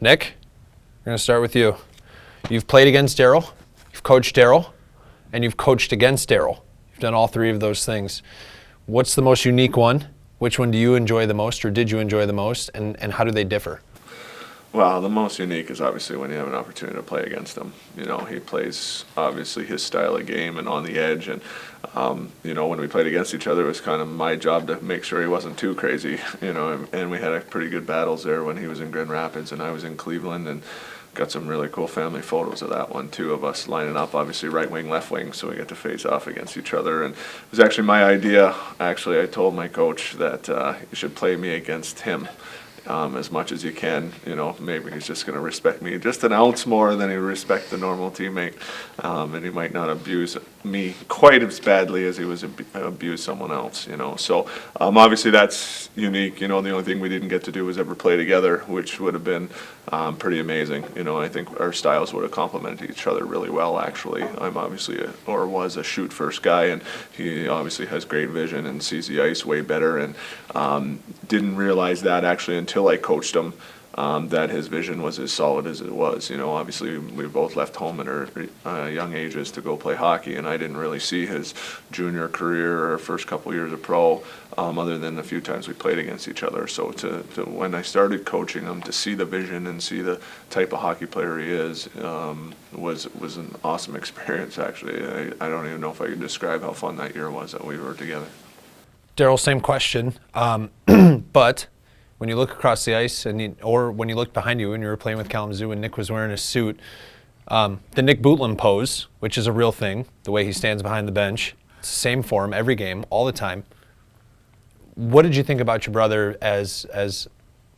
Nick, we're going to start with you. You've played against Darryl, you've coached Darryl, and you've coached against Darryl. You've done all three of those things. What's the most unique one? Which one do you enjoy the most, or did you enjoy the most, and how do they differ? Well, the most unique is obviously when you have an opportunity to play against him. You know, he plays obviously his style of game and on the edge. And, you know, when we played against each other, it was kind of my job to make sure he wasn't too crazy, you know. And we had pretty good battles there when he was in Grand Rapids and I was in Cleveland. And got some really cool family photos of that one, too, of us lining up, obviously right wing, left wing, so we get to face off against each other. And it was actually my idea. Actually, I told my coach that you should play me against him. As much as you can, you know, maybe he's just going to respect me just an ounce more than he would respect the normal teammate, and he might not abuse me quite as badly as he was abused someone else, you know. So obviously that's unique. You know, the only thing we didn't get to do was ever play together, which would have been pretty amazing. You know, I think our styles would have complemented each other really well. Actually, I'm obviously was a shoot first guy, and he obviously has great vision and sees the ice way better, and didn't realize that actually until I coached him, that his vision was as solid as it was. You know, obviously we both left home at our young ages to go play hockey, and I didn't really see his junior career or first couple years of pro, other than a few times we played against each other. So to when I started coaching him, to see the vision and see the type of hockey player he is, was an awesome experience. Actually, I don't even know if I could describe how fun that year was that we were together. Darryl, same question, but when you look across the ice, or when you looked behind you when you were playing with Kalamazoo and Nick was wearing a suit, the Nick Bootland pose, which is a real thing, the way he stands behind the bench, it's the same form every game, all the time. What did you think about your brother as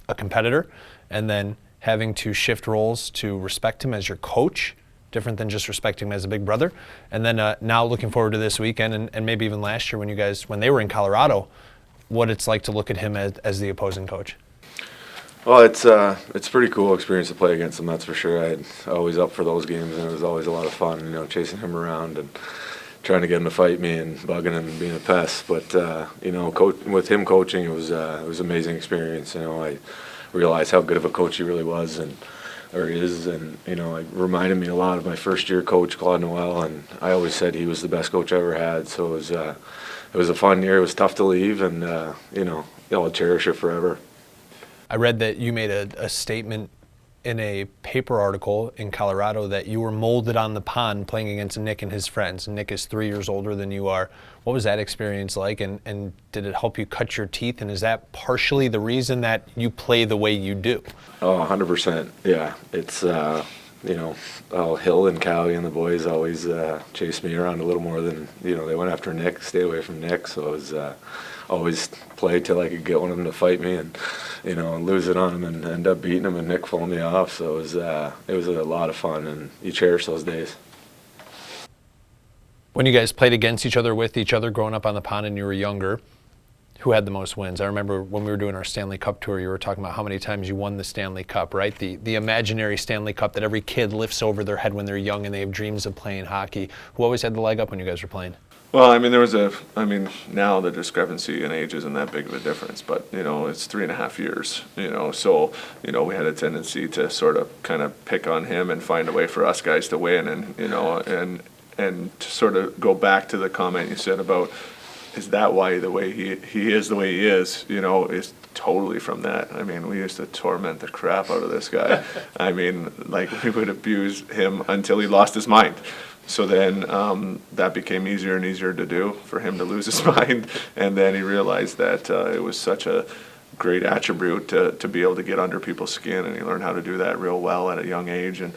a competitor, and then having to shift roles to respect him as your coach, different than just respecting him as a big brother, and then now looking forward to this weekend and maybe even last year when they were in Colorado, what it's like to look at him as the opposing coach? Well, it's a pretty cool experience to play against him, that's for sure. I always up for those games, and it was always a lot of fun, you know, chasing him around and trying to get him to fight me and bugging him and being a pest. But you know, with him coaching, it was an amazing experience. You know, I realized how good of a coach he really was or is, and you know, it reminded me a lot of my first year coach, Claude Noel, and I always said he was the best coach I ever had. So it was a fun year. It was tough to leave, and you know, I'll cherish it forever. I read that you made a statement in a paper article in Colorado that you were molded on the pond playing against Nick and his friends. Nick is 3 years older than you are. What was that experience like, and did it help you cut your teeth, and is that partially the reason that you play the way you do? Oh, 100%. Yeah, it's you know, Hill and Callie and the boys always chased me around a little more than, you know, they went after Nick, stay away from Nick. So it was always play till I could get one of them to fight me, and you know, lose it on him and end up beating him and Nick pulling me off. So it was a lot of fun, and you cherish those days. When you guys played against each other, with each other, growing up on the pond and you were younger, who had the most wins? I remember when we were doing our Stanley Cup tour, you were talking about how many times you won the Stanley Cup, right? The imaginary Stanley Cup that every kid lifts over their head when they're young and they have dreams of playing hockey. Who always had the leg up when you guys were playing? Well, I mean, now the discrepancy in age isn't that big of a difference, but, you know, it's 3.5 years, you know, so, you know, we had a tendency to sort of kind of pick on him and find a way for us guys to win, and, you know, and to sort of go back to the comment you said about, is that why the way he is the way he is, you know, is totally from that. I mean, we used to torment the crap out of this guy. I mean, like, we would abuse him until he lost his mind. So then that became easier and easier to do for him to lose his mind, and then he realized that it was such a great attribute to be able to get under people's skin, and he learned how to do that real well at a young age. And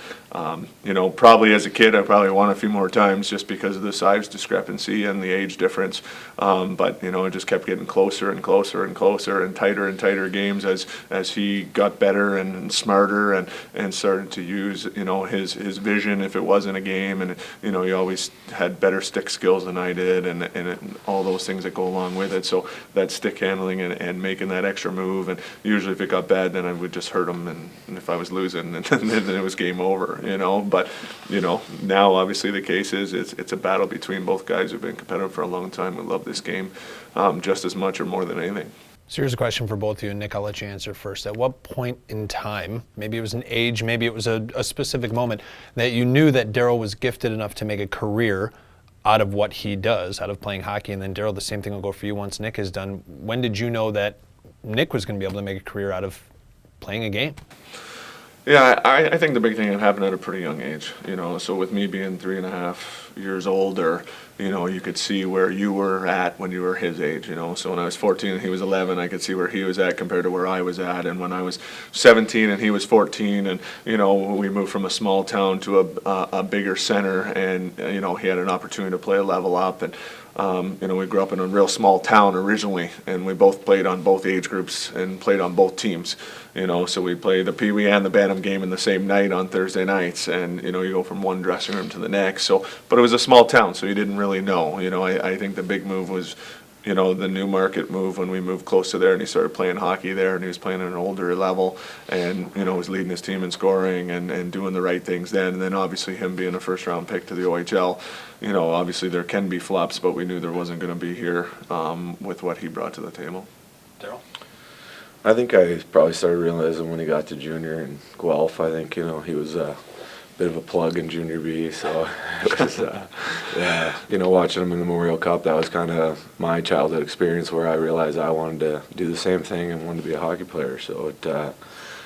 you know, probably as a kid I probably won a few more times just because of the size discrepancy and the age difference, but you know, it just kept getting closer and closer and closer and tighter games as he got better and smarter and started to use, you know, his vision if it wasn't a game, and you know, he always had better stick skills than I did, and all those things that go along with it. So that stick handling and making that extra move, and usually if it got bad, then I would just hurt him, and if I was losing, then it was game over, you know. But you know, now obviously the case is it's a battle between both guys who've been competitive for a long time. We love this game just as much or more than anything. So here's a question for both of you, and Nick, I'll let you answer first. At what point in time, maybe it was an age, maybe it was a specific moment, that you knew that Darryl was gifted enough to make a career out of what he does, out of playing hockey? And then Darryl, the same thing will go for you once Nick is done. When did you know that Nick was going to be able to make a career out of playing a game? Yeah, I think the big thing had happened at a pretty young age, so with me being 3.5 years older, you could see where you were at when you were his age, so when I was 14 and he was 11, I could see where he was at compared to where I was at, and when I was 17 and he was 14, and, we moved from a small town to a bigger center, and, he had an opportunity to play a level up, and we grew up in a real small town originally, and we both played on both age groups and played on both teams. So we played the Pee Wee and the Bantam game in the same night on Thursday nights, and you go from one dressing room to the next. So, but it was a small town, so you didn't really know. I think the big move was, the Newmarket move when we moved close to there, and he started playing hockey there, and he was playing at an older level, and was leading his team in scoring and doing the right things then. And then obviously him being a first round pick to the OHL, obviously there can be flops, but we knew there wasn't going to be here with what he brought to the table. Darryl? I think I probably started realizing when he got to junior in Guelph. I think, he was a bit of a plug in junior B, so it was, watching him in the Memorial Cup, that was kind of my childhood experience where I realized I wanted to do the same thing and wanted to be a hockey player. So it,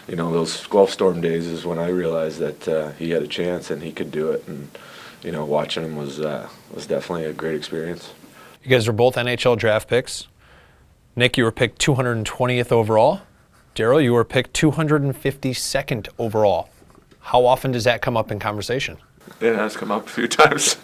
those Guelph Storm days is when I realized that he had a chance and he could do it, and watching him was definitely a great experience. You guys are both NHL draft picks. Nick, you were picked 220th overall. Darryl, you were picked 252nd overall. How often does that come up in conversation? It has come up a few times,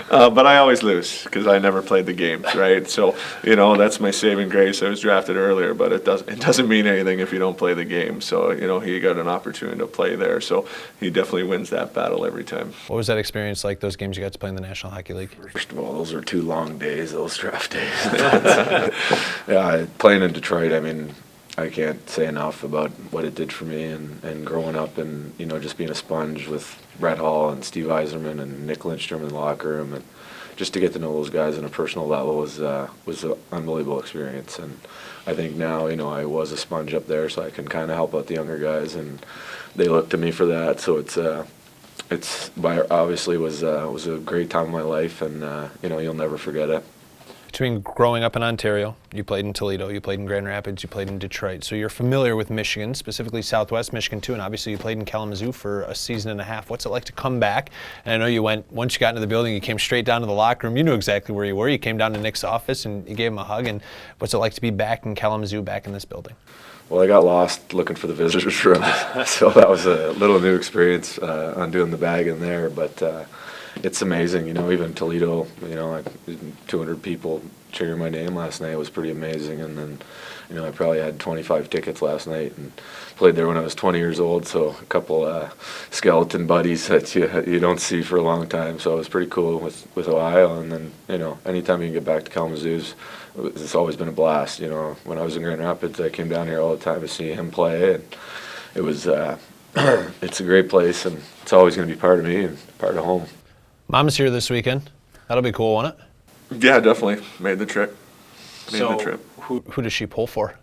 but I always lose because I never played the games, right? So, that's my saving grace. I was drafted earlier, but it doesn't mean anything if you don't play the game. So, he got an opportunity to play there, so he definitely wins that battle every time. What was that experience like, those games you got to play in the National Hockey League? First of all, those were 2 long days, those draft days. Playing in Detroit, I can't say enough about what it did for me, and growing up and, just being a sponge with Brett Hall and Steve Yzerman and Nick Lindstrom in the locker room, and just to get to know those guys on a personal level was an unbelievable experience. And I think now, I was a sponge up there, so I can kind of help out the younger guys, and they look to me for that. So obviously was a great time of my life, and you'll never forget it. Between growing up in Ontario, you played in Toledo, you played in Grand Rapids, you played in Detroit, so you're familiar with Michigan, specifically Southwest Michigan too, and obviously you played in Kalamazoo for a season and a half. What's it like to come back? And I know once you got into the building, you came straight down to the locker room. You knew exactly where you were. You came down to Nick's office and you gave him a hug. And what's it like to be back in Kalamazoo, back in this building? Well, I got lost looking for the visitors' room, so that was a little new experience undoing the bag in there, but it's amazing, even Toledo, 200 people cheering my name last night was pretty amazing. And then, I probably had 25 tickets last night and played there when I was 20 years old, so a couple skeleton buddies that you don't see for a long time. So it was pretty cool with Ohio. And then, anytime you can get back to Kalamazoo, it's always been a blast. When I was in Grand Rapids, I came down here all the time to see him play, and it was it's a great place, and it's always going to be part of me and part of home. Mom's here this weekend. That'll be cool, won't it? Yeah, definitely. Made the trip. Who does she pull for?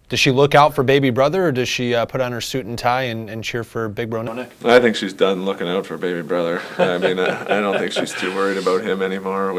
Does she look out for baby brother, or does she put on her suit and tie and cheer for big bro Nick? I think she's done looking out for baby brother. I don't think she's too worried about him anymore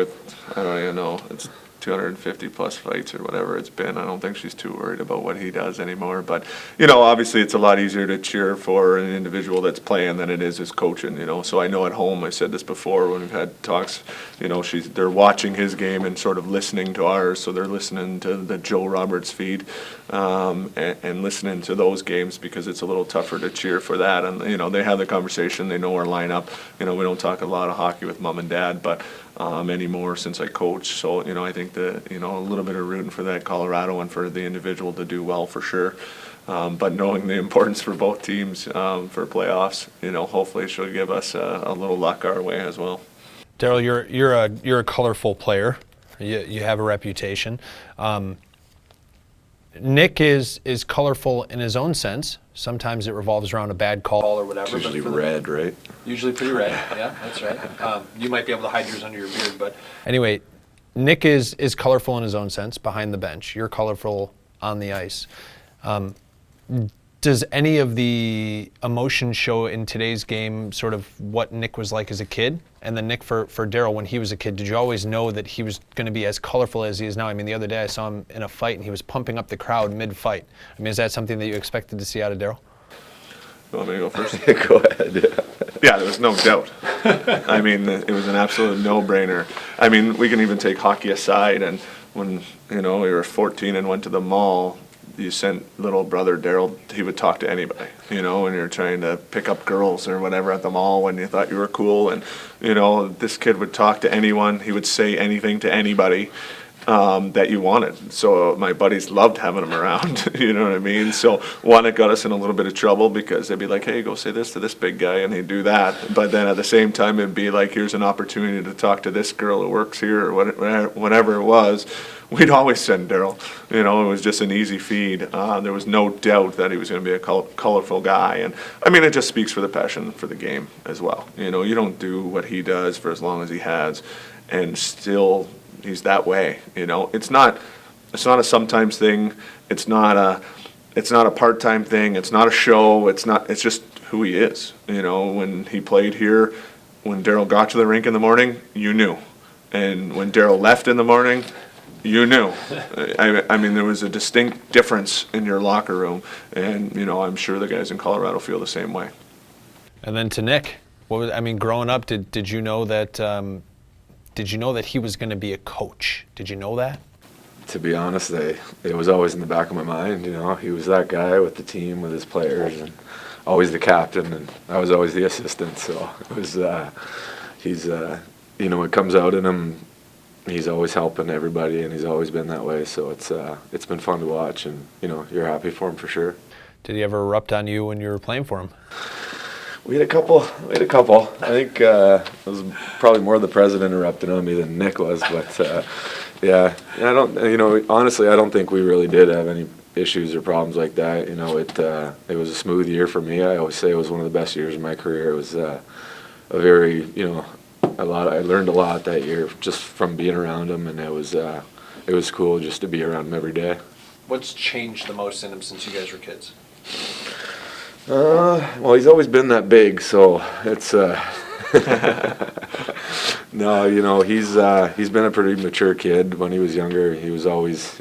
I don't even know, it's 250 plus fights or whatever it's been. I don't think she's too worried about what he does anymore. But, obviously it's a lot easier to cheer for an individual that's playing than it is as coaching, So I know at home, I said this before when we've had talks, they're watching his game and sort of listening to ours. So they're listening to the Joe Roberts feed and listening to those games because it's a little tougher to cheer for that. And, they have the conversation. They know our lineup. We don't talk a lot of hockey with mom and dad, but anymore since I coach. So, I think that, a little bit of rooting for that Colorado and for the individual to do well for sure. But knowing the importance for both teams for playoffs, hopefully she'll give us a little luck our way as well. Darryl, you're a colorful player. You have a reputation. Nick is colorful in his own sense. Sometimes it revolves around a bad call or whatever. It's usually red, right? Usually pretty red. Yeah, that's right. You might be able to hide yours under your beard, but anyway, Nick is colorful in his own sense behind the bench. You're colorful on the ice. Does any of the emotion show in today's game sort of what Nick was like as a kid? And then Nick, for Darryl, when he was a kid, did you always know that he was going to be as colorful as he is now? I mean, the other day I saw him in a fight and he was pumping up the crowd mid-fight. I mean, is that something that you expected to see out of Darryl? You want me to go first? Go ahead. Yeah, there was no doubt. I mean, it was an absolute no-brainer. I mean, we can even take hockey aside, and when, we were 14 and went to the mall, you sent little brother Darryl, he would talk to anybody, when you're trying to pick up girls or whatever at the mall when you thought you were cool. And, this kid would talk to anyone. He would say anything to anybody that you wanted. So my buddies loved having him around, you know what I mean? So one, it got us in a little bit of trouble because they'd be like, hey, go say this to this big guy, and he'd do that. But then at the same time, it'd be like, here's an opportunity to talk to this girl who works here or whatever it was. We'd always send Darryl. It was just an easy feed. There was no doubt that he was going to be a colorful guy. And, I mean, it just speaks for the passion for the game as well. You don't do what he does for as long as he has, and still he's that way. It's not a sometimes thing. It's not a part-time thing. It's not a show. It's just who he is. When he played here, when Darryl got to the rink in the morning, you knew. And when Darryl left in the morning, you knew. I mean, there was a distinct difference in your locker room, and I'm sure the guys in Colorado feel the same way. And then to Nick, growing up, did you know that he was going to be a coach? Did you know that? To be honest, it was always in the back of my mind. He was that guy with the team, with his players, and always the captain, and I was always the assistant. So it was, it comes out in him. He's always helping everybody, and he's always been that way. So it's been fun to watch, and you're happy for him for sure. Did he ever erupt on you when you were playing for him? We had a couple. I think it was probably more the president erupting on me than Nick was, but yeah. I don't. Honestly, I don't think we really did have any issues or problems like that. It was a smooth year for me. I always say it was one of the best years of my career. It was a very, a lot. I learned a lot that year just from being around him, and it was cool just to be around him every day. What's changed the most in him since you guys were kids? Well, he's always been that big, so it's no, he's been a pretty mature kid. When he was younger, he was always,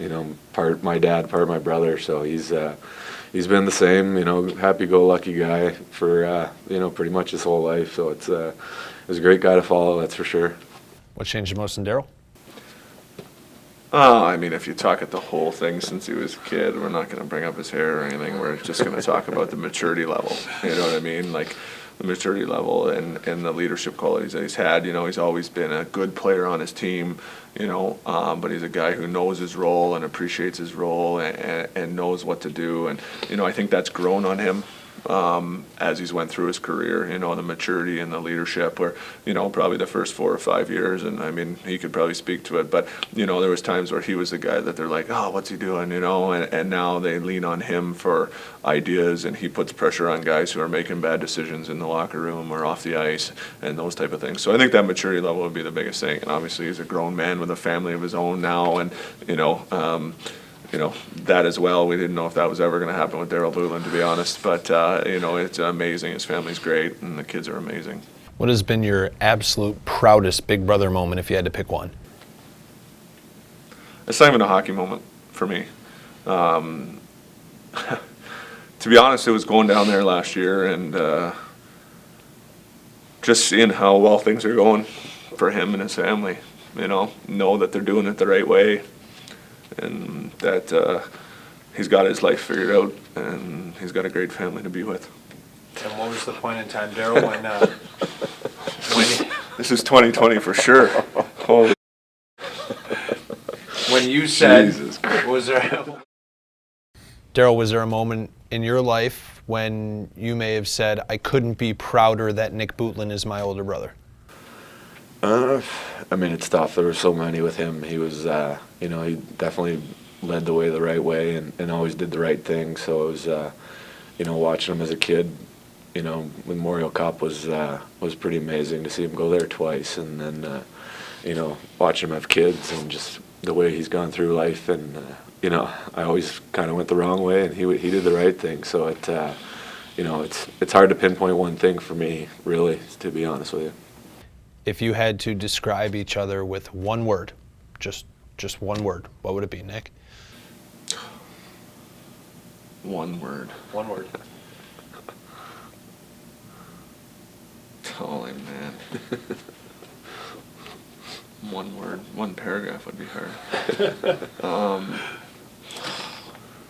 part my dad, part my brother. So he's been the same, happy-go-lucky guy for pretty much his whole life. So it was a great guy to follow, that's for sure. What changed the most in Darryl? If you talk at the whole thing since he was a kid, we're not going to bring up his hair or anything. We're just going to talk about the maturity level. You know what I mean? Like the maturity level and the leadership qualities that he's had. He's always been a good player on his team, but he's a guy who knows his role and appreciates his role and knows what to do. And, I think that's grown on him. As he's went through his career, the maturity and the leadership where, probably the first 4 or 5 years, and he could probably speak to it, but, there was times where he was the guy that they're like, oh, what's he doing, and now they lean on him for ideas, and he puts pressure on guys who are making bad decisions in the locker room or off the ice and those type of things. So I think that maturity level would be the biggest thing, and obviously he's a grown man with a family of his own now, and, that as well. We didn't know if that was ever going to happen with Darryl Bootland, to be honest. But, it's amazing. His family's great, and the kids are amazing. What has been your absolute proudest big brother moment, if you had to pick one? It's not even a hockey moment for me. To be honest, it was going down there last year and just seeing how well things are going for him and his family. Know that they're doing it the right way, and that he's got his life figured out, and he's got a great family to be with. And what was the point in time, Darryl, when This is 2020 for sure. Holy. When you said, Jesus. Darryl, was there a moment in your life when you may have said, I couldn't be prouder that Nick Bootland is my older brother? It's tough. There were so many with him. He was, he definitely led the way the right way and always did the right thing. So it was, watching him as a kid, Memorial Cup was pretty amazing to see him go there twice, and then, watching him have kids and just the way he's gone through life, and you know, I always kind of went the wrong way, and he did the right thing. So you know, it's hard to pinpoint one thing for me, really, to be honest with you. If you had to describe each other with one word, just one word, what would it be, Nick? One word. One word. Holy man. One word, one paragraph would be hard.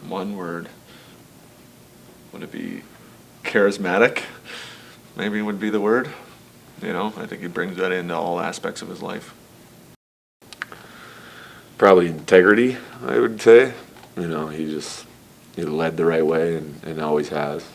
One word. Would it be charismatic? Maybe would be the word. You know, I think he brings that into all aspects of his life. Probably integrity, I would say. You know, he led the right way and always has.